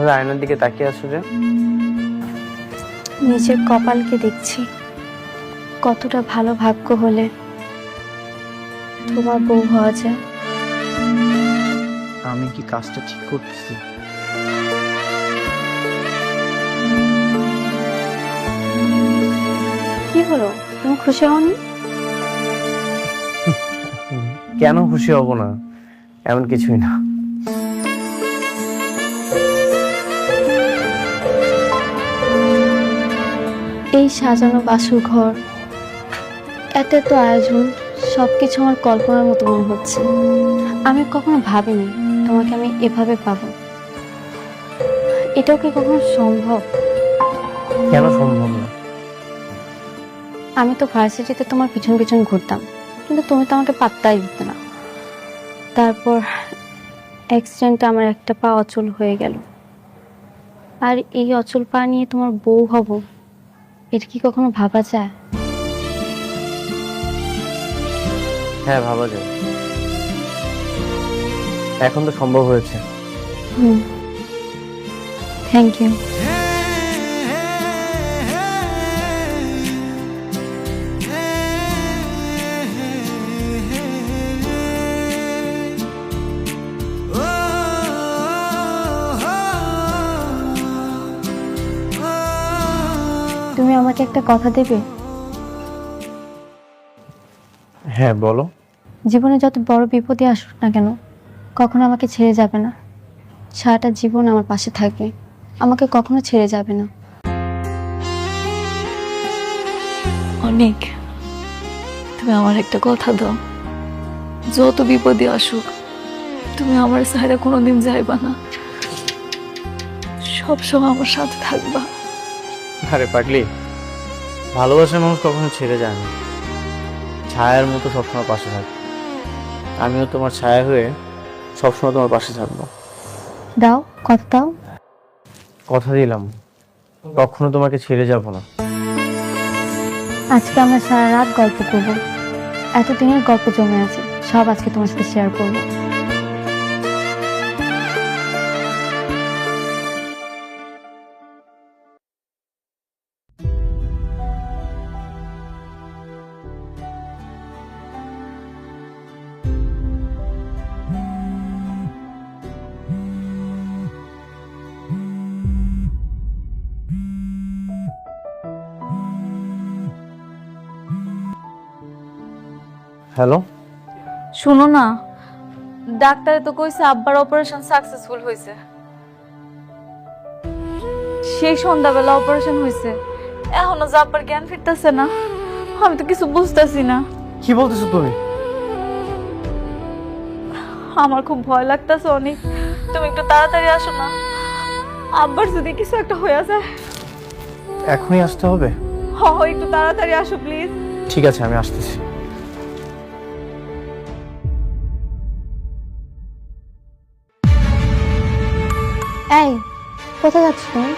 এভাবে আয়নার দিকে তাকিয়ে আছো যে? নিজের কপালকে দেখছি, কতটা ভালো ভাগ্য হলে তোমার বউ হওয়া যায়। আমি কি কাজটা ঠিক করতেছি? কি হলো, তুমি খুশি হওনি? কেন খুশি হব না? এমন কিছুই না। এই সাজানো বাসর ঘর, এত এত আয়োজন, সবকিছু আমার কল্পনার মতো মনে হচ্ছে। আমি কখনো ভাবিনি তোমাকে আমি এভাবে পাবো। এটাও কি কখনো সম্ভব? কেন সম্ভব না? আমি তো ভার্সিটিতে তোমার পিছন পিছন ঘুরতাম, কিন্তু তুমি তো আমাকে পাত্তাই দিতে না। তারপর অ্যাক্সিডেন্টে আমার একটা পা অচল হয়ে গেল, আর এই অচল পা নিয়ে তোমার বউ হব, এটা কি কখনো ভাবা যায়? হ্যাঁ, ভাবা যায়। এখন তো সম্ভব হয়েছে। Thank you. তুমি আমাকে একটা কথা দেবে? হ্যাঁ, বলো। জীবনে যত বড় বিপদই আসুক না কেন, কখনো আমাকে ছেড়ে যাবে না। সারাটা জীবন আমার পাশে থাকবে, আমাকে কখনো ছেড়ে যাবে না। অনেক, তুমি আমার একটা কথা দাও, যত বিপদে আসুক তুমি আমার সাইডে কোনোদিন যাইবা না, সবসময় আমার সাথে থাকবা। আরে পাগলি, ভালোবাসার মানুষ কখনো ছেড়ে যায় না, ছায়ার মতো সবসময় পাশে থাকবে। আমিও তোমার ছায়া হয়ে সবসময় তোমার পাশে থাকবো। দাও, কথা দাও। কথা দিলাম, কখনো তোমাকে ছেড়ে যাব না। আজকে আমরা সারা রাত গল্প করব, এতদিনের গল্প জমে আছে, সব আজকে তোমার সাথে শেয়ার করব। হ্যালো, শুনো না, ডাক্তারে তো কইছে আব্বার অপারেশন সাকসেসফুল হয়েছে। সেই সন্ধ্যাবেলা অপারেশন হয়েছে, এখনো যে আব্বার জ্ঞান ফিরতেছে না। আমি তো কিছু বুঝতেছি না। কি বলতেছো তুমি? আমার খুব ভয় লাগতেছে অনেক, তুমি একটু তাড়াতাড়ি আসো না, আব্বার যদি কিছু একটা হয়ে যায়। এখনই আসতে হবে? একটু তাড়াতাড়ি আসো প্লিজ। ঠিক আছে, আমি আসতেছি। এই, কোথায় যাচ্ছ তুমি?